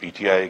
PTI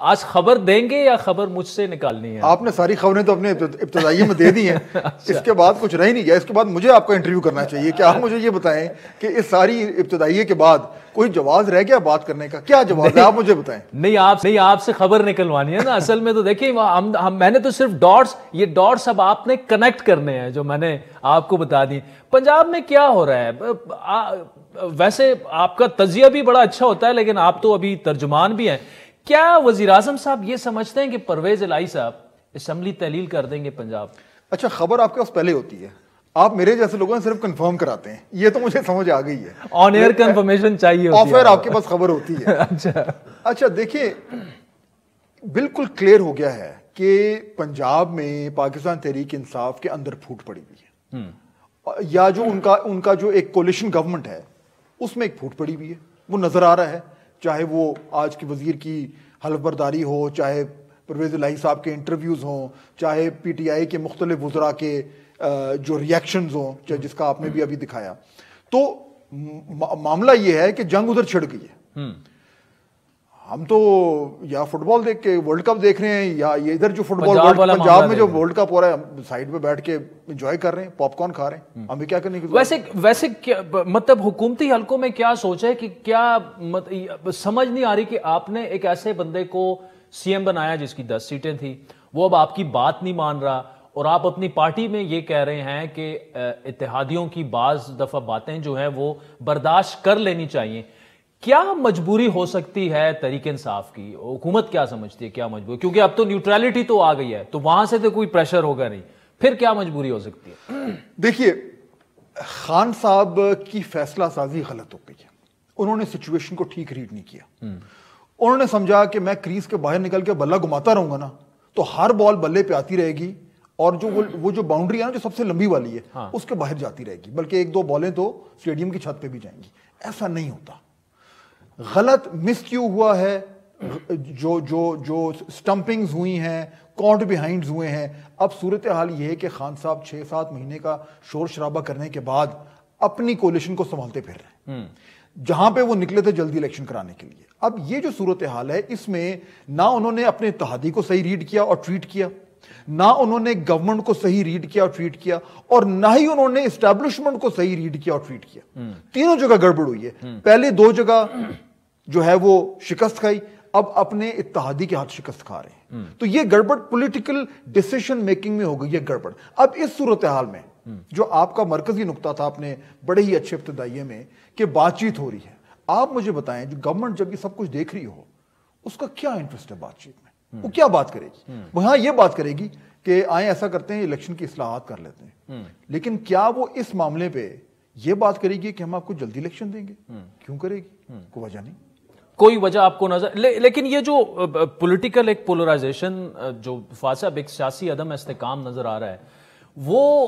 آج خبر دیں گے یا خبر مجھ سے نکالنی ہے؟ آپ نے ساری خبریں تو اپنے ابتدائیے میں دے دی ہیں. اس کے بعد کچھ رہ ہی نہیں گیا. اس کے بعد مجھے آپ کا انٹرویو کرنا چاہیے کہ آپ مجھے یہ بتائیں کہ اس ساری ابتدائیے کے بعد کوئی جواز رہ گیا بات کرنے کا؟ کیا جواز ہے آپ مجھے بتائیں. نہیں آپ سے خبر نکلوانی ہے نا. اصل میں تو دیکھیں میں نے تو صرف یہ ڈاٹس اب آپ نے کنیکٹ کرنے ہیں جو میں نے آپ کو بتا دی. پنجاب میں کیا ہو رہا ہے؟ ویسے آپ کا تجزیہ بھی بڑا اچھا ہوتا ہے لیکن آپ تو ابھی ترجمان بھی ہیں. کیا وزیر اعظم صاحب یہ سمجھتے ہیں کہ پرویز الہی صاحب اسمبلی تحلیل کر دیں گے پنجاب؟ اچھا خبر آپ کے پاس پہلے ہوتی ہے, آپ میرے جیسے لوگوں نے صرف کنفرم کراتے ہیں, یہ تو مجھے سمجھ آ گئی ہے. آن ایئر کنفرمیشن چاہیے آف ایئر آپ کے پاس خبر ہوتی ہے. اچھا دیکھیے بالکل کلیئر ہو گیا ہے کہ پنجاب میں پاکستان تحریک انصاف کے اندر پھوٹ پڑی ہوئی ہے, یا جو ان کا جو ایک کولیشن گورنمنٹ ہے اس میں ایک پھوٹ پڑی ہوئی ہے, وہ نظر آ رہا ہے. چاہے وہ آج کے وزیر کی حلف برداری ہو, چاہے پرویز الہی صاحب کے انٹرویوز ہوں, چاہے پی ٹی آئی کے مختلف وزراء کے جو ریئیکشنز ہوں, جس کا آپ نے بھی ابھی دکھایا, تو معاملہ یہ ہے کہ جنگ ادھر چھڑ گئی ہے. ہم تو یا فٹ بال دیکھ کے ورلڈ کپ دیکھ رہے ہیں, یا یہ ادھر جو فٹ بال پنجاب میں جو ورلڈ کپ ہو رہا ہے سائڈ پہ بیٹھ کے انجوائے کر رہے ہیں, پاپ کارن کھا رہے ہیں. ہمیں کیا کرنے کی ویسے مطلب حکومتی حلقوں میں کیا سوچ ہے کہ کیا سمجھ نہیں آ رہی کہ آپ نے ایک ایسے بندے کو سی ایم بنایا جس کی 10 سیٹیں تھیں, وہ اب آپ کی بات نہیں مان رہا, اور آپ اپنی پارٹی میں یہ کہہ رہے ہیں کہ اتحادیوں کی بعض دفعہ باتیں جو ہیں وہ برداشت کر لینی چاہیے. کیا مجبوری ہو سکتی ہے تحریک انصاف کی؟ حکومت کیا سمجھتی ہے کیا مجبوری؟ کیونکہ اب تو نیوٹرلٹی تو آ گئی ہے, تو وہاں سے تو کوئی پریشر ہوگا نہیں, پھر کیا مجبوری ہو سکتی ہے؟ دیکھیے خان صاحب کی فیصلہ سازی غلط ہو گئی ہے. انہوں نے سچویشن کو ٹھیک ریڈ نہیں کیا. انہوں نے سمجھا کہ میں کریز کے باہر نکل کے بلہ گھماتا رہوں گا نا تو ہر بال بلے پہ آتی رہے گی, اور جو وہ جو باؤنڈری ہے نا جو سب سے لمبی والی ہے اس کے باہر جاتی رہے گی, بلکہ 1-2 بالیں تو اسٹیڈیم کی چھت پہ بھی جائیں گی. ایسا نہیں ہوتا. غلط مس کیوں ہوا ہے, جو سٹمپنگز ہوئی ہیں, کاؤنٹ بیہائنڈز ہوئے ہیں. اب صورتحال یہ ہے کہ خان صاحب 6-7 مہینے کا شور شرابہ کرنے کے بعد اپنی کولیشن کو سنبھالتے پھر رہے ہیں, جہاں پہ وہ نکلے تھے جلدی الیکشن کرانے کے لیے. اب یہ جو صورتحال ہے اس میں نہ انہوں نے اپنے اتحادی کو صحیح ریڈ کیا اور ٹریٹ کیا, نہ انہوں نے گورنمنٹ کو صحیح ریڈ کیا اور ٹریٹ کیا, اور نہ ہی انہوں نے اسٹیبلشمنٹ کو صحیح ریڈ کیا اور ٹریٹ کیا. تینوں جگہ گڑبڑ ہوئی ہے. پہلے 2 جگہ جو ہے وہ شکست کھائی, اب اپنے اتحادی کے ہاتھ شکست کھا رہے ہیں. تو یہ گڑبڑ پولیٹیکل ڈیسیشن میکنگ میں ہو گئی ہے گڑبڑ. اب اس صورتحال میں جو آپ کا مرکزی نقطہ تھا اپنے بڑے ہی اچھے ابتدائیے میں کہ بات چیت ہو رہی ہے, آپ مجھے بتائیں جو گورنمنٹ جب یہ سب کچھ دیکھ رہی ہو اس کا کیا انٹرسٹ ہے بات چیت میں؟ وہ کیا بات کرے گی؟ وہ ہاں یہ بات کرے گی کہ آئیں ایسا کرتے ہیں الیکشن کی اصلاحات کر لیتے ہیں, لیکن کیا وہ اس معاملے پہ یہ بات کرے گی کہ ہم آپ کو جلدی الیکشن دیں گے؟ کیوں کرے گی؟ کوئی وجہ نہیں, کوئی وجہ آپ کو نظر. لیکن یہ جو پولیٹیکل ایک پولرائزیشن جو فاصلہ ایک سیاسی عدم استحکام نظر آ رہا ہے, وہ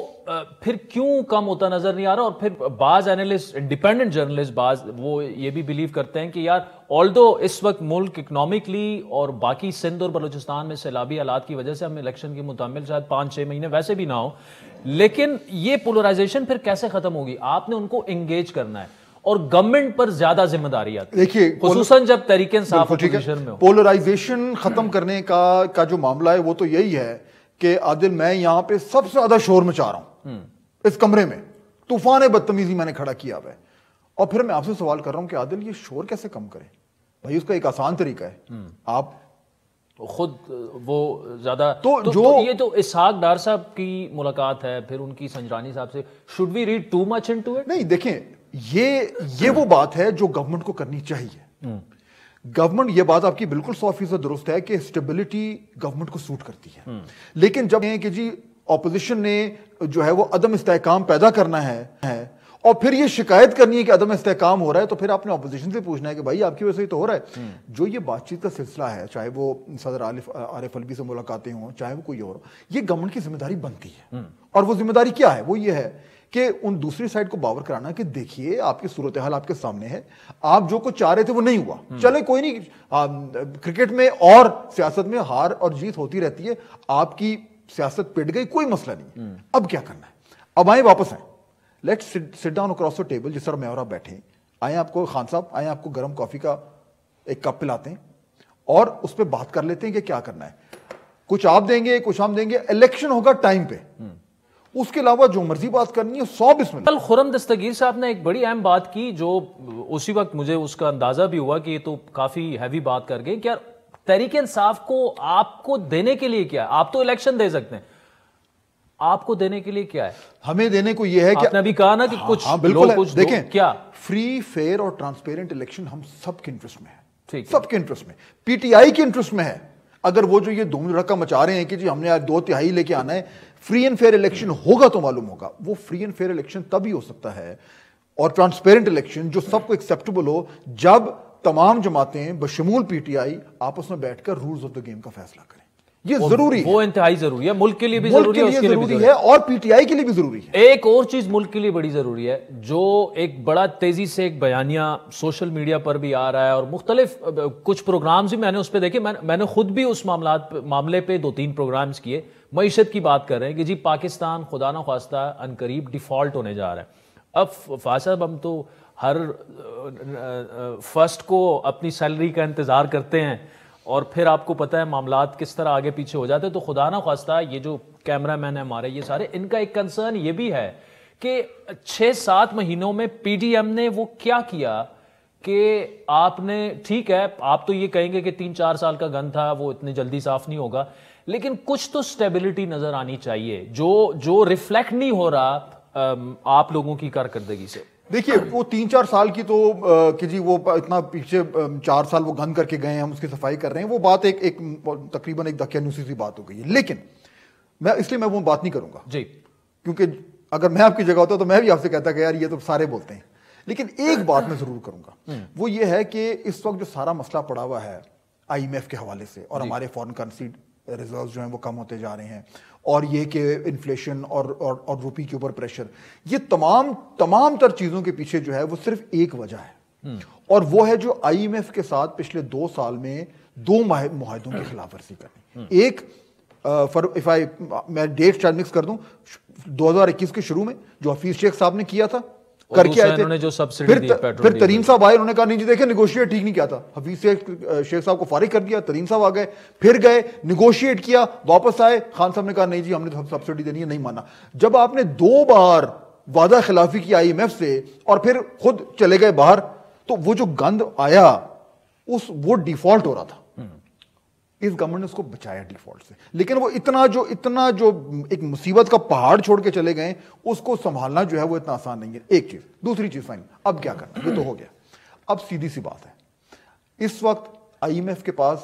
پھر کیوں کم ہوتا نظر نہیں آ رہا؟ اور پھر بعض اینالسٹ, انڈیپینڈنٹ جرنلسٹ, بعض وہ یہ بھی بلیو کرتے ہیں کہ یار آلدو اس وقت ملک اکنامکلی اور باقی سندھ اور بلوچستان میں سیلابی حالات کی وجہ سے ہم الیکشن کی متعمل شاید 5-6 مہینے ویسے بھی نہ ہو, لیکن یہ پولرائزیشن پھر کیسے ختم ہوگی؟ آپ نے ان کو انگیج کرنا ہے اور گورنمنٹ پر زیادہ ذمہ داری آتی ہے, دیکھیے خصوصاً جب تحریک انصاف پوزیشن میں ہو. پولرائزیشن ختم کرنے کا جو معاملہ ہے وہ تو یہی ہے کہ عادل میں یہاں پہ سب سے زیادہ شور مچا رہا ہوں اس کمرے میں, طوفان بدتمیزی میں نے کھڑا کیا ہوا ہے, اور پھر میں آپ سے سوال کر رہا ہوں کہ عادل یہ شور کیسے کم کرے؟ بھائی اس کا ایک آسان طریقہ ہے, آپ خود وہ زیادہ یہ تو اسحاق ڈار صاحب کی ملاقات ہے, پھر ان کی سنجرانی صاحب سے, should we read too much into it؟ نہیں دیکھیں یہ وہ بات ہے جو گورنمنٹ کو کرنی چاہیے. گورنمنٹ, یہ بات آپ کی بالکل 100% درست ہے کہ اسٹیبلٹی گورنمنٹ کو سوٹ کرتی ہے, لیکن جب کہ جی اپوزیشن نے جو ہے وہ عدم استحکام پیدا کرنا ہے اور پھر یہ شکایت کرنی ہے کہ عدم استحکام ہو رہا ہے, تو پھر آپ نے اپوزیشن سے پوچھنا ہے کہ بھائی آپ کی وجہ سے ہی تو ہو رہا ہے. جو یہ بات چیت کا سلسلہ ہے, چاہے وہ صدر عارف الوی سے ملاقاتیں ہوں, چاہے وہ کوئی اور ہو, یہ گورنمنٹ کی ذمہ داری بنتی ہے. اور وہ ذمہ داری کیا ہے؟ وہ یہ ہے کہ ان دوسری سائڈ کو باور کرانا کہ دیکھیے آپ کی صورتحال آپ کے سامنے ہے, آپ جو کچھ چاہ رہے تھے وہ نہیں ہوا, چلے کوئی نہیں, کرکٹ میں اور سیاست میں ہار اور جیت ہوتی رہتی ہے, آپ کی سیاست پٹ گئی, کوئی مسئلہ نہیں. اب کیا کرنا ہے؟ اب آئیں واپس آئیں, late sit down across the table, جس طرح میں اور آپ بیٹھے ہیں, آئیں آپ کو خان صاحب, آئیں آپ کو گرم کافی کا ایک کپ پلاتے ہیں اور اس پہ بات کر لیتے ہیں کہ کیا کرنا ہے. کچھ آپ دیں گے, کچھ ہم دیں گے, الیکشن ہوگا ٹائم پہ, اس کے علاوہ جو مرضی بات کرنی ہے 100 بسم اللہ. کل خرم دستگیر صاحب نے ایک بڑی اہم بات کی جو اسی وقت مجھے اس کا اندازہ بھی ہوا کہ یہ تو کافی ہیوی بات کر گئے کہ یار تحریک انصاف کو آپ کو دینے کے لیے کیا ہے؟ آپ تو الیکشن دے سکتے ہیں, آپ کو دینے کے لیے کیا ہے؟ ہمیں دینے کو یہ ہے کہ آپ نے ابھی کہا نا کہ کچھ بالکل کچھ دیکھیں, کیا فری فیئر اور ٹرانسپیرنٹ الیکشن ہم سب کے انٹرسٹ میں ہے, ٹھیک, سب کے انٹرسٹ میں, پی ٹی آئی کے انٹرسٹ میں ہے. اگر وہ جو یہ دھوم دھڑکا مچا رہے ہیں کہ جی ہم نے آج 2/3 لے کے آنا ہے, فری اینڈ فیئر الیکشن ہوگا تو معلوم ہوگا. وہ فری اینڈ فیئر الیکشن تبھی ہو سکتا ہے اور ٹرانسپیرنٹ الیکشن جو سب کو ایکسیپٹیبل ہو جب تمام جماعتیں بشمول پی ٹی آئی آپس میں بیٹھ کر رولز آف دا گیم کا فیصلہ کریں. یہ ضروری ہے, وہ انتہائی ضروری ہے, ملک کے لیے بھی ضروری ہے, اس کے لیے بھی ضروری ہے, اور پی ٹی آئی کے لیے بھی ضروری ہے. ایک اور چیز ملک کے لیے بڑی ضروری ہے جو ایک بڑا تیزی سے ایک بیانیہ سوشل میڈیا پر بھی آ رہا ہے اور مختلف کچھ پروگرامز بھی میں نے اس پہ دیکھے, میں نے خود بھی اس معاملے پہ 2-3 پروگرامز کیے. معیشت کی بات کر رہے ہیں کہ جی پاکستان خدا نہ خواستہ عنقریب ڈیفالٹ ہونے جا رہا ہے. اب فاضل صاحب ہم تو ہر فرسٹ کو اپنی سیلری کا انتظار کرتے ہیں اور پھر آپ کو پتہ ہے معاملات کس طرح آگے پیچھے ہو جاتے ہیں. تو خدا نہ خواستہ یہ جو کیمرہ مین ہے ہمارے, یہ سارے, ان کا ایک کنسرن یہ بھی ہے کہ 6-7 مہینوں میں پی ڈی ایم نے وہ کیا کہ آپ نے, ٹھیک ہے آپ تو یہ کہیں گے کہ 3-4 سال کا گن تھا, وہ اتنی جلدی صاف نہیں ہوگا, لیکن کچھ تو سٹیبلٹی نظر آنی چاہیے جو ریفلیکٹ نہیں ہو رہا آپ لوگوں کی کارکردگی سے. دیکھیے وہ 3-4 سال کی تو کہ جی وہ اتنا پیچھے 4 سال وہ گن کر کے گئے ہیں, ہم اس کی صفائی کر رہے ہیں, وہ بات ایک تقریباً ایک دقیانوسی سی بات ہو گئی ہے. لیکن اس لیے میں وہ بات نہیں کروں گا جی, کیونکہ اگر میں آپ کی جگہ ہوتا تو میں بھی آپ سے کہتا کہ یار یہ تو سارے بولتے ہیں. لیکن ایک بات میں ضرور کروں گا, وہ یہ ہے کہ اس وقت جو سارا مسئلہ پڑا ہوا ہے آئی ایم ایف کے حوالے سے اور ہمارے فارن کرنسی ریزروز جو ہیں وہ کم ہوتے جا رہے ہیں, اور یہ کہ انفلیشن اور روپی کے اوپر پریشر, یہ تمام تر چیزوں کے پیچھے جو ہے وہ صرف ایک وجہ ہے, اور وہ ہے جو آئی ایم ایف کے ساتھ پچھلے 2 سال میں 2 معاہدوں کی خلاف ورزی کرنی. ایک میں ڈیٹ شاید مکس کر دوں, 2021 کے شروع میں جو حفیظ شیخ صاحب نے کیا تھا کر کے آئے تھے, پھر ترین صاحب آئے, انہوں نے کہا نہیں جی دیکھیں نیگوشیٹ ٹھیک نہیں کیا تھا, حفیظ شیخ صاحب کو فارغ کر دیا, ترین صاحب آ گئے, پھر گئے نیگوشیٹ کیا, واپس آئے, خان صاحب نے کہا نہیں جی ہم نے سبسڈی دینی ہے, نہیں مانا. جب آپ نے 2 بار وعدہ خلافی کی آئی ایم ایف سے اور پھر خود چلے گئے باہر, تو وہ جو گند آیا وہ ڈیفالٹ ہو رہا تھا. اس گورنمنٹ نے اس کو بچایا ڈیفالٹ سے, لیکن وہ اتنا جو ایک مصیبت کا پہاڑ چھوڑ کے چلے گئے, اس کو سنبھالنا جو ہے وہ اتنا آسان نہیں ہے. ایک چیز. دوسری چیز فائن, اب کیا کرنا, یہ تو ہو گیا. اب سیدھی سی بات ہے, اس وقت آئی ایم ایف کے پاس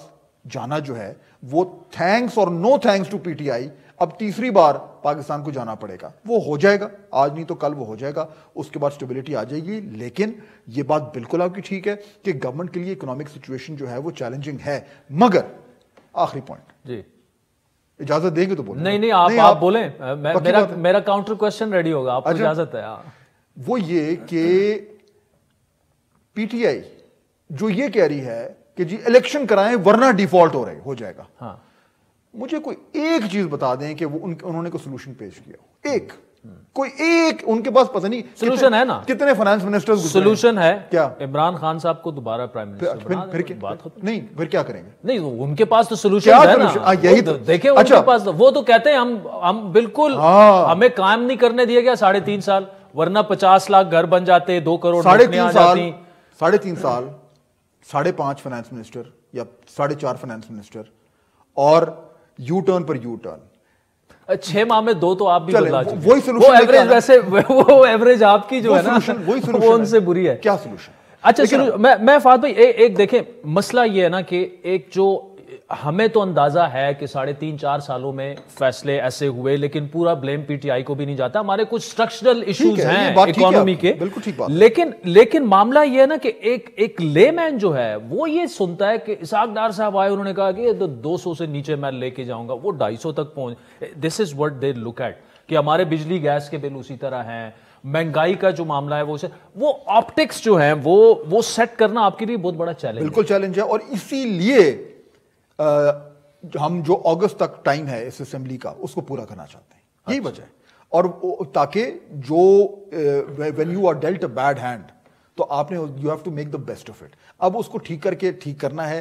جانا جو ہے وہ تھینکس اور no thanks to P T I, اب تیسری بار پاکستان کو جانا پڑے گا. وہ ہو جائے گا, آج نہیں تو کل وہ ہو جائے گا, اس کے بعد اسٹیبلٹی آ جائے گی. لیکن یہ بات بالکل آپ کی ٹھیک ہے کہ گورنمنٹ کے لیے اکنامک سچویشن جو ہے وہ چیلنجنگ ہے. مگر آخری پوائنٹ, جی اجازت دیں گے تو بولیں. نہیں آپ بولیں, میرا کاؤنٹر کوسچن ریڈی ہوگا, آپ کو اجازت ہے. وہ یہ کہ پی ٹی آئی جو یہ کہہ رہی ہے کہ جی الیکشن کرائیں ورنہ ڈیفالٹ ہو جائے گا, ہاں, مجھے کوئی ایک چیز بتا دیں کہ وہ انہوں نے کوئی سولوشن پیش کیا ہو. کوئی ایک ان کے پاس پتہ نہیں سولوشن ہے نا, کتنے فائنانس منسٹرز سولوشن ہے کیا, عمران خان صاحب کو دوبارہ پرائم منسٹر نہیں, پھر کیا کریں گے. نہیں ان کے پاس تو سولوشن ہے نا, یہی تو دیکھیں ان کے پاس, وہ تو کہتے ہیں ہم بالکل ہمیں قائم نہیں کرنے دیا گیا 3.5 سال, ورنہ 50 لاکھ گھر بن جاتے, 2 کروڑ 3.5 سال 5.5 فائنانس منسٹر یا 4.5 فائنانس منسٹر, اور you turn per you turn, 6 ماہ میں 2 تو آپ بھی بدلا چکے. وہی سولوشن, وہ ایوریج ویسے وہ ایوریج آپ کی جو ہے نا وہ ان سے بری ہے. کیا سولوشن؟ اچھا میں فہد بھائی ایک دیکھیں, مسئلہ یہ ہے نا کہ ایک جو ہمیں تو اندازہ ہے کہ 3.5-4 سالوں میں فیصلے ایسے ہوئے, لیکن پورا بلیم پی ٹی آئی کو بھی نہیں جاتا, ہمارے کچھ سٹرکچرل ایشوز ہیں اکانومی کے, لیکن معاملہ یہ ہے نا کہ ایک لے مین جو ہے وہ یہ سنتا ہے کہ اسحاق ڈار صاحب آئے, انہوں نے کہا کہ 200 سے نیچے میں لے کے جاؤں گا, وہ 250 تک پہنچ. دس is what they look at, کہ ہمارے بجلی گیس کے بل اسی طرح ہیں, مہنگائی کا جو معاملہ ہے وہ آپٹکس جو ہیں وہ سیٹ کرنا آپ کے لیے بہت بڑا چیلنج, بالکل چیلنج ہے. اور اسی لیے ہم جو اگست تک ٹائم ہے اس اسمبلی کا اس کو پورا کرنا چاہتے ہیں, یہی وجہ ہے. اور تاکہ جو when you are dealt a bad hand تو آپ نے you have to make the best of it. اب اس کو ٹھیک کر کے ٹھیک کرنا ہے.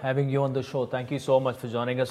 having you on the show. Thank you so much for joining us.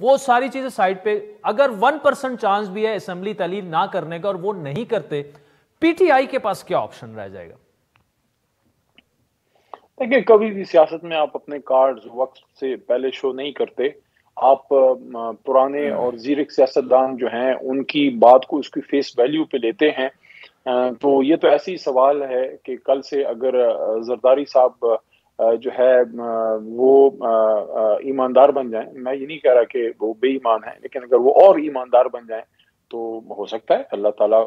وہ ساری چیزیں سائڈ پہ. اگر 1% چانس بھی ہے اسمبلی تحلیل نہ کرنے کا اور وہ نہیں کرتے, پی ٹی آئی کے پاس کیا آپشن رہ جائے گا؟ دیکھیں کبھی بھی سیاست میں آپ اپنے کارڈز وقت سے پہلے شو نہیں کرتے. آپ پرانے اور زیرک سیاستدان جو ہیں ان کی بات کو اس کی فیس ویلیو پہ لیتے ہیں. تو یہ تو ایسی سوال ہے کہ کل سے اگر زرداری صاحب جو ہے وہ ایماندار بن جائیں, میں یہ نہیں کہہ رہا کہ وہ بے ایمان ہیں, لیکن اگر وہ اور ایماندار بن جائیں تو ہو سکتا ہے اللہ تعالیٰ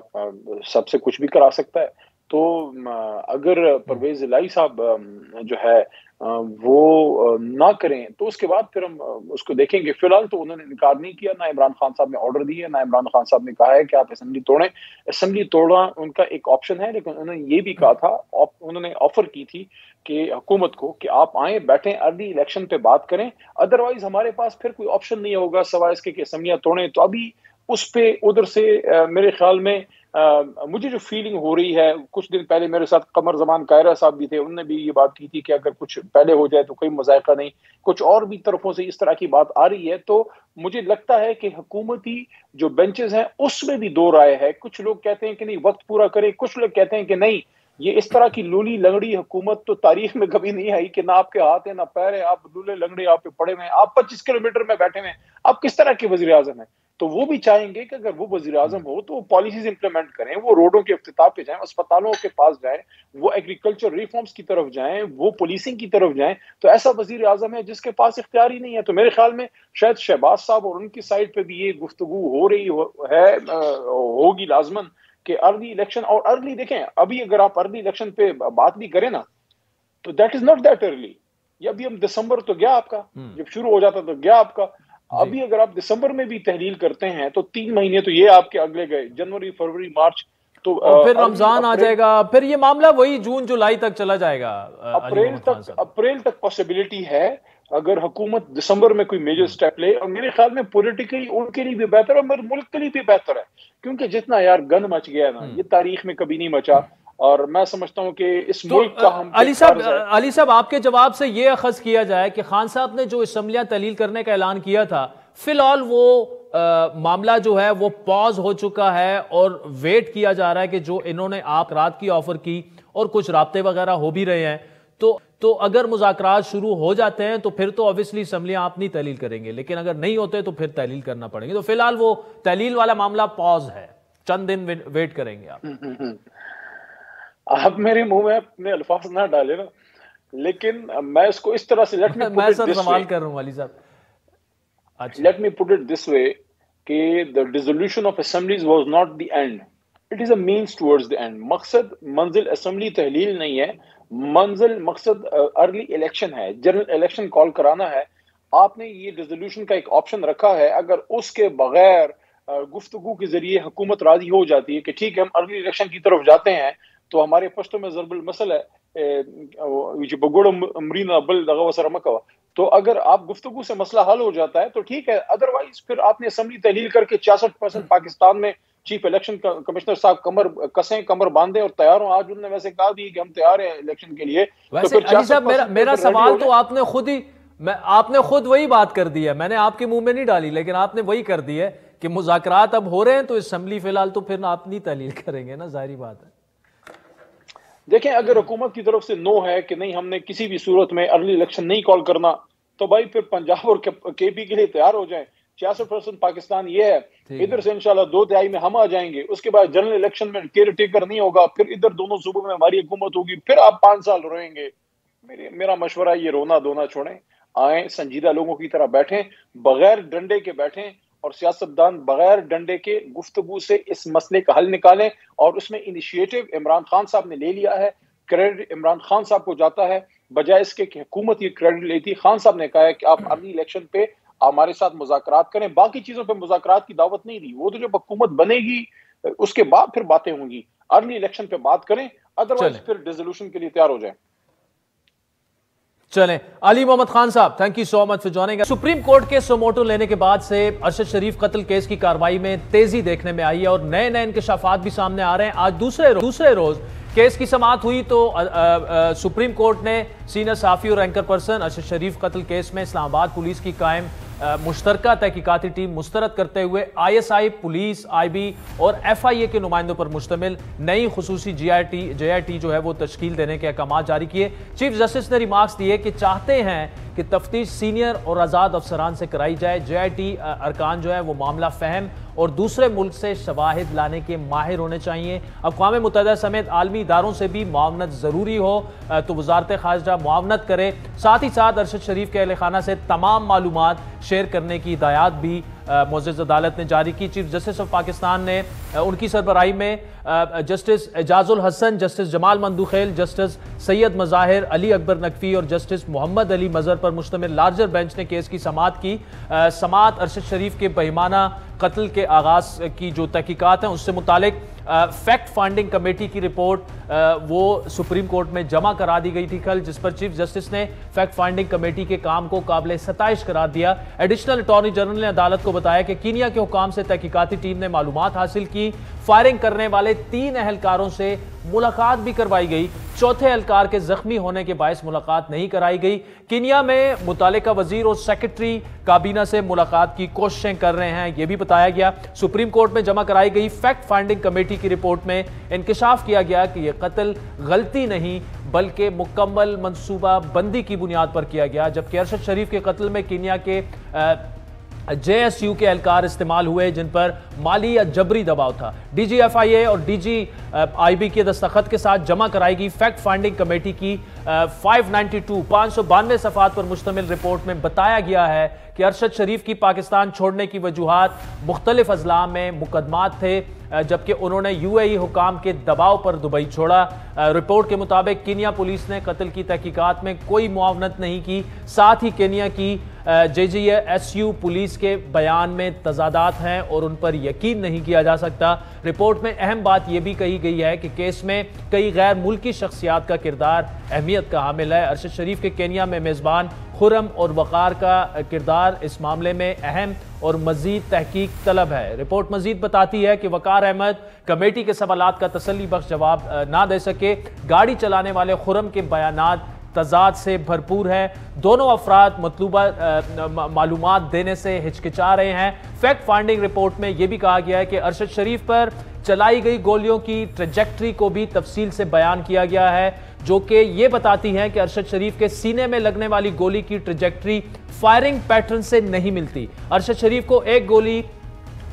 سب سے کچھ بھی کرا سکتا ہے. تو اگر پرویز الہی صاحب جو ہے وہ نہ کریں تو اس کے بعد پھر ہم اس کو دیکھیں گے. فی الحال تو انہوں نے انکار نہیں کیا, نہ عمران خان صاحب نے آرڈر دیے, نہ عمران خان صاحب نے کہا ہے کہ آپ اسمبلی توڑیں. اسمبلی توڑنا ان کا ایک آپشن ہے, لیکن انہوں نے یہ بھی کہا تھا, انہوں نے آفر کی تھی کہ حکومت کو کہ آپ آئیں بیٹھیں ارلی الیکشن پہ بات کریں, ادروائز ہمارے پاس پھر کوئی آپشن نہیں ہوگا سوائے اس کے کہ اسمبلیاں توڑیں. تو ابھی اس پہ ادھر سے میرے خیال میں مجھے جو فیلنگ ہو رہی ہے, کچھ دن پہلے میرے ساتھ قمر زمان قاہرہ صاحب بھی تھے, انہوں نے بھی یہ بات کی تھی کہ اگر کچھ پہلے ہو جائے تو کوئی مذائقہ نہیں, کچھ اور بھی طرفوں سے اس طرح کی بات آ رہی ہے. تو مجھے لگتا ہے کہ حکومتی جو بینچز ہیں اس میں بھی دو رائے ہے. کچھ لوگ کہتے ہیں کہ نہیں وقت پورا کرے, کچھ لوگ کہتے ہیں کہ نہیں یہ اس طرح کی لولی لنگڑی حکومت تو تاریخ میں کبھی نہیں آئی کہ نہ آپ کے ہاتھ ہیں نہ پیر ہے, آپ لولے لنگڑے آپ پہ پڑے ہوئے ہیں, آپ 25 کلومیٹر میں بیٹھے ہوئے ہیں, آپ کس طرح کے وزیر اعظم ہیں. تو وہ بھی چاہیں گے کہ اگر وہ وزیر اعظم ہو تو وہ پالیسیز امپلیمنٹ کریں, وہ روڈوں کے افتتاح پہ جائیں, اسپتالوں کے پاس جائیں, وہ ایگریکلچر ریفارمز کی طرف جائیں, وہ پولیسنگ کی طرف جائیں. تو ایسا وزیر اعظم ہے جس کے پاس اختیار ہی نہیں ہے. تو میرے خیال میں شاید شہباز صاحب اور ان کی سائڈ پہ بھی یہ گفتگو ہو رہی ہے, ہوگی لازماً کہ ارلی الیکشن. اور ارلی دیکھیں ابھی اگر آپ ارلی الیکشن پہ بات بھی کریں نا تو that is not that early. یہ ابھی ہم دسمبر تو گیا آپ کا, جب شروع ہو جاتا تو گیا آپ کا. ابھی اگر آپ دسمبر میں بھی تحلیل کرتے ہیں تو 3 مہینے تو یہ آپ کے اگلے گئے, جنوری فروری مارچ, تو پھر رمضان آ جائے گا, پھر یہ معاملہ وہی جون جولائی تک چلا جائے گا. اپریل تک پاسبلٹی ہے اگر حکومت دسمبر میں کوئی میجر سٹیپ لے. اور میرے خیال میں پولیٹیکلی ان کے لیے بھی بہتر ہے اور ملک کے لیے بھی بہتر ہے, کیونکہ جتنا یار گند مچ گیا ہے نا یہ تاریخ میں کبھی نہیں مچا. اور میں سمجھتا ہوں کہ اس ملک کا ہم علی صاحب آپ کے جواب سے یہ اخذ کیا جائے کہ خان صاحب نے جو اسمبلیاں تحلیل کرنے کا اعلان کیا تھا فی الحال وہ معاملہ جو ہے وہ پاز ہو چکا ہے اور ویٹ کیا جا رہا ہے کہ جو انہوں نے آپ رات کی آفر کی اور کچھ رابطے وغیرہ ہو بھی رہے ہیں, تو اگر مذاکرات شروع ہو جاتے ہیں تو پھر تو obviously اسمبلیاں آپ نہیں تحلیل کریں گے, لیکن اگر نہیں ہوتے تو پھر تحلیل کرنا پڑیں گے. تو فی الحال وہ تحلیل والا معاملہ پاز ہے, چند دن ویٹ کریں گے آپ. آپ میرے منہ میں اپنے الفاظ نہ ڈالے نا, لیکن میں اس کو اس طرح سے میں سر سوال کر رہا ہوں علی صاحب. Let me put it this way کہ the dissolution of assemblies was not the end, it is a means towards the end. مقصد منزل اسمبلی تحلیل نہیں ہے, مقصد ارلی الیکشن ہے, جنرل الیکشن کال کرانا ہے. آپ نے یہ ڈیزولوشن کا ایک آپشن رکھا ہے, اگر اس کے بغیر گفتگو کے ذریعے حکومت راضی ہو جاتی ہے کہ ٹھیک ہے ہم ارلی الیکشن کی طرف جاتے ہیں, تو ہمارے پشتوں میں ضرب المثل ہے تو اگر آپ گفتگو سے مسئلہ حل ہو جاتا ہے تو ٹھیک ہے, ادروائز پھر آپ نے اسمبلی تحلیل کر کے 66% پاکستان میں چیف الیکشن کمشنر صاحب کمر کسیں کمر باندھیں اور تیار ہوں. آج انہوں نے ویسے کہا بھی کہ ہم تیار ہیں الیکشن کے لیے. ویسے علی صاحب میرا سوال تو آپ نے خود وہی بات کر دی ہے, میں نے آپ کے منہ میں نہیں ڈالی, لیکن آپ نے وہی کر دی ہے کہ مذاکرات اب ہو رہے ہیں تو اسمبلی فی الحال تو پھر آپ نہیں تحلیل کریں گے نا, ظاہری بات ہے. دیکھیں اگر حکومت کی طرف سے نو ہے کہ نہیں ہم نے کسی بھی صورت میں ارلی الیکشن نہیں کال کرنا, تو بھائی پھر پنجاب اور کے پی کے لیے تیار ہو جائیں. 66% پاکستان یہ ہے, ادھر سے انشاءاللہ 2/3 میں ہم آ جائیں گے. اس کے بعد جنرل الیکشن میں کیئر ٹیکر نہیں ہوگا, پھر ادھر دونوں صوبوں میں ہماری حکومت ہوگی, پھر آپ 5 سال روئیں گے. میرا مشورہ یہ رونا دھونا چھوڑیں, آئیں سنجیدہ لوگوں کی طرح بیٹھیں, بغیر ڈنڈے کے بیٹھیں, اور سیاستدان بغیر ڈنڈے کے گفتگو سے اس مسئلے کا حل نکالیں. اور اس میں انیشیٹو عمران خان صاحب نے لے لیا ہے, کریڈٹ عمران خان صاحب کو جاتا ہے بجائے اس کے کہ حکومت یہ کریڈٹ لیتی. خان صاحب نے کہا ہے کہ آپ ارلی الیکشن پہ ہمارے ساتھ مذاکرات کریں, باقی چیزوں پہ مذاکرات کی دعوت نہیں دی. وہ تو جب حکومت بنے گی اس کے بعد پھر باتیں ہوں گی. ارلی الیکشن پہ بات کریں, ادروائز پھر ڈیزولوشن کے لیے تیار ہو جائیں. چلیں, علی محمد خان صاحب thank you so much for joining. Supreme court کے سوموٹو لینے کے بعد سے ارشد شریف قتل کیس کی کارروائی میں تیزی دیکھنے میں آئی ہے اور نئے انکشافات بھی سامنے آ رہے ہیں. آج دوسرے روز کیس کی سماعت ہوئی تو سپریم کورٹ نے سینئر صحافی اور اینکر پرسن ارشد شریف قتل کیس میں اسلام آباد پولیس کی قائم مشترکہ تحقیقاتی ٹیم مسترد کرتے ہوئے ISI، پولیس، IB اور FIA کے نمائندوں پر مشتمل نئی خصوصی JIT جو ہے وہ تشکیل دینے کے احکامات جاری کیے۔ چیف جسٹس نے ریمارکس دیے کہ چاہتے ہیں کہ تفتیش سینئر اور آزاد افسران سے کرائی جائے۔ JIT ارکان جو ہے وہ معاملہ فہم اور دوسرے ملک سے شواہد لانے کے ماہر ہونے چاہیے۔ اقوام متحدہ سمیت عالمی اداروں سے بھی معاونت ضروری ہو تو وزارت خارجہ معاونت کرے۔ ساتھ ہی ساتھ ارشد شریف کے اہل خانہ سے تمام معلومات شیئر کرنے کی ہدایات بھی معزز عدالت نے جاری کی۔ چیف جسٹس آف پاکستان نے ان کی سربراہی میں جسٹس اعجاز الحسن، جسٹس جمال مندوخیل، جسٹس سید مظاہر، علی اکبر نقوی اور جسٹس محمد علی مظہر پر مشتمل لارجر بینچ نے کیس کی سماعت کی۔ سماعت ارشد شریف کے بہیمانہ قتل کے آغاز کی جو تحقیقات ہیں اس سے متعلق فیکٹ فائنڈنگ کمیٹی کی رپورٹ وہ سپریم کورٹ میں جمع کرا دی گئی تھی کل، جس پر چیف جسٹس نے فیکٹ فائنڈنگ کمیٹی کے کام کو قابل ستائش قرار دیا۔ ایڈیشنل اٹارنی جنرل نے عدالت کو بتایا کہ کینیا کے حکام سے تحقیقاتی ٹیم نے معلومات حاصل کی، فائرنگ کرنے والے 3 اہلکاروں سے ملاقات بھی کروائی گئی، چوتھے اہلکار کے زخمی ہونے کے باعث ملاقات نہیں کرائی گئی۔ کینیا میں متعلقہ وزیر اور سیکرٹری کابینہ سے ملاقات کی کوششیں کر رہے ہیں، یہ بھی بتایا گیا۔ سپریم کورٹ میں جمع کرائی گئی فیکٹ فائنڈنگ کمیٹی کی رپورٹ میں انکشاف کیا گیا کہ یہ قتل غلطی نہیں بلکہ مکمل منصوبہ بندی کی بنیاد پر کیا گیا، جبکہ ارشد شریف کے قتل میں کینیا کے JSU کے اہلکار استعمال ہوئے جن پر مالی یا جبری دباؤ تھا۔ DG FIA اور DG IB کے دستخط کے ساتھ جمع کرائی گئی فیکٹ فائنڈنگ کمیٹی کی 592 صفحات پر مشتمل رپورٹ میں بتایا گیا ہے کہ ارشد شریف کی پاکستان چھوڑنے کی وجوہات مختلف اضلاع میں مقدمات تھے، جبکہ انہوں نے UAE حکام کے دباؤ پر دبئی چھوڑا۔ رپورٹ کے مطابق کینیا پولیس نے قتل کی تحقیقات میں کوئی معاونت نہیں کی، ساتھ ہی کینیا کی JSU پولیس کے بیان میں تضادات ہیں اور ان پر یقین نہیں کیا جا سکتا۔ رپورٹ میں اہم بات یہ بھی کہی گئی ہے کہ کیس میں کئی غیر ملکی شخصیات کا کردار اہمیت کا حامل ہے۔ ارشد شریف کے کینیا میں میزبان خرم اور وقار کا کردار اس معاملے میں اہم اور مزید تحقیق طلب ہے۔ رپورٹ مزید بتاتی ہے کہ وقار احمد کمیٹی کے سوالات کا تسلی بخش جواب نہ دے سکے۔ گاڑی چلانے والے خرم کے بیانات تضاد سے بھرپور ہیں، دونوں افراد مطلوبہ معلومات دینے سے ہچکچا رہے ہیں۔ فیکٹ فائنڈنگ رپورٹ میں یہ بھی کہا گیا ہے کہ ارشد شریف پر چلائی گئی گولیوں کی ٹریجیکٹری کو بھی تفصیل سے بیان کیا گیا ہے، جو کہ یہ بتاتی ہیں کہ ارشد شریف کے سینے میں لگنے والی گولی کی ٹریجیکٹری فائرنگ پیٹرن سے نہیں ملتی۔ ارشد شریف کو ایک گولی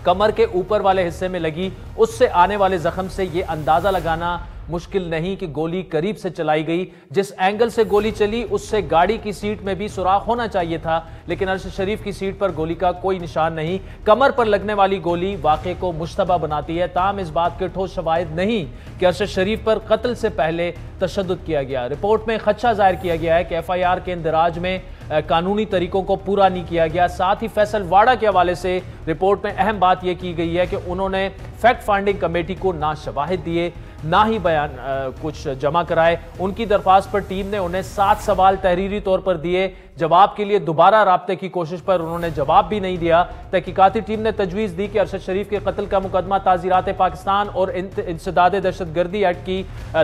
کمر کے اوپر والے حصے میں لگی، اس سے آنے والے زخم سے یہ اندازہ لگانا مشکل نہیں کہ گولی قریب سے چلائی گئی۔ جس اینگل سے گولی چلی اس سے گاڑی کی سیٹ میں بھی سوراخ ہونا چاہیے تھا، لیکن ارشد شریف کی سیٹ پر گولی کا کوئی نشان نہیں۔ کمر پر لگنے والی گولی واقعے کو مشتبہ بناتی ہے، تاہم اس بات کے ٹھوس شواہد نہیں کہ ارشد شریف پر قتل سے پہلے تشدد کیا گیا۔ رپورٹ میں خدشہ ظاہر کیا گیا ہے کہ FIR کے اندراج میں قانونی طریقوں کو پورا نہیں کیا گیا۔ ساتھ ہی فیصل واڑہ کے حوالے سے رپورٹ میں اہم بات یہ کی گئی ہے کہ انہوں نے فیکٹ فائنڈنگ کمیٹی کو نہ شواہد دیے نہ ہی بیان کچھ جمع کرائے۔ ان کی درخواست پر ٹیم نے انہیں 7 سوال تحریری طور پر دیے، جواب کے لیے دوبارہ رابطے کی کوشش پر انہوں نے جواب بھی نہیں دیا۔ تحقیقاتی ٹیم نے تجویز دی کہ ارشد شریف کے قتل کا مقدمہ تعزیرات پاکستان اور انسداد دہشت گردی ایکٹ کی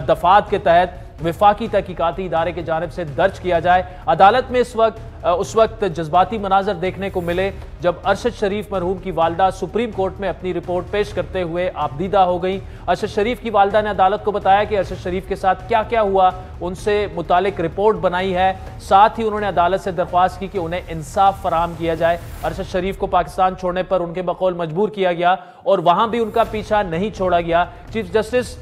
دفعات کے تحت وفاقی تحقیقاتی ادارے کی جانب سے درج کیا جائے۔ عدالت میں اس وقت جذباتی مناظر دیکھنے کو ملے جب ارشد شریف مرحوم کی والدہ سپریم کورٹ میں اپنی رپورٹ پیش کرتے ہوئے آبدیدہ ہو گئی۔ ارشد شریف کی والدہ نے عدالت کو بتایا کہ ارشد شریف کے ساتھ کیا کیا ہوا، ان سے متعلق رپورٹ بنائی ہے۔ ساتھ ہی انہوں نے عدالت سے درخواست کی کہ انہیں انصاف فراہم کیا جائے۔ ارشد شریف کو پاکستان چھوڑنے پر ان کے بقول مجبور کیا گیا اور وہاں بھی ان کا پیچھا نہیں چھوڑا گیا۔ چیف جسٹس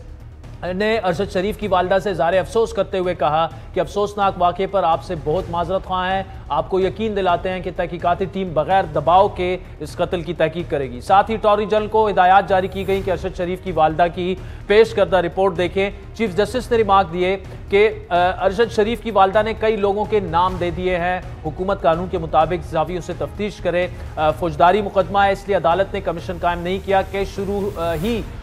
نے ارشد شریف کی والدہ سے اظہار افسوس کرتے ہوئے کہا کہ افسوسناک واقعے پر آپ سے بہت معذرت خواہ ہیں، آپ کو یقین دلاتے ہیں کہ تحقیقاتی ٹیم بغیر دباؤ کے اس قتل کی تحقیق کرے گی۔ ساتھ ہی اٹارنی جنرل کو ہدایات جاری کی گئی کہ ارشد شریف کی والدہ کی پیش کردہ رپورٹ دیکھیں۔ چیف جسٹس نے ریمارک دیے کہ ارشد شریف کی والدہ نے کئی لوگوں کے نام دے دیے ہیں، حکومت قانون کے مطابق زاویوں سے تفتیش کرے۔ فوجداری مقدمہ ہے، اس لیے عدالت نے کمیشن قائم نہیں کیا کہ شروع ہی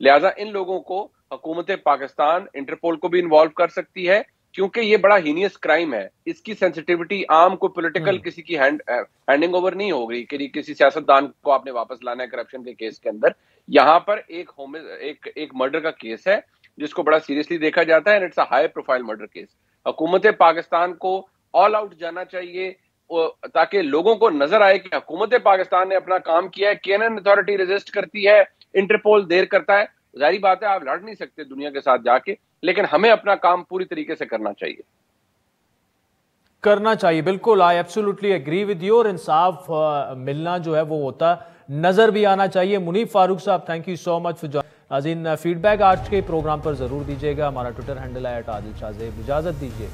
لہٰذا ان لوگوں کو حکومت پاکستان انٹرپول کو بھی انوالو کر سکتی ہے، کیونکہ یہ بڑا ہینیس کرائم ہے. اس کی سینسٹیوٹی عام کو پولیٹیکل کسی کی ہینڈنگ اوور نہیں ہو گئی کہ کسی سیاستدان کو آپ نے واپس لانا ہے کرپشن کے کیس کے اندر. یہاں پر ایک مرڈر کا کیس ہے جس کو بڑا سیریسلی دیکھا جاتا ہے، and it's a high profile murder case. حکومت پاکستان کو آل آؤٹ جانا چاہیے تاکہ لوگوں کو نظر آئے کہ حکومت پاکستان نے اپنا کام کیا ہے. کینن اتھارٹی ریزسٹ کرتی ہے، انٹرپول دیر کرتا ہے، ظاہری بات ہے آپ لڑ نہیں سکتے دنیا کے ساتھ جا کے، لیکن ہمیں اپنا کام پوری طریقے سے کرنا چاہیے. بالکل. آئی ایبسولوٹلی ایگری ود یو. اور انصاف ملنا جو ہے وہ ہوتا نظر بھی آنا چاہیے. منیب فاروق صاحب، تھینک یو سو مچ. ناظرین، فیڈ بیک آج کے پروگرام پر ضرور دیجیے گا. ہمارا ٹویٹر ہینڈل ہے @عادل شاہ زیب. اجازت دیجیے.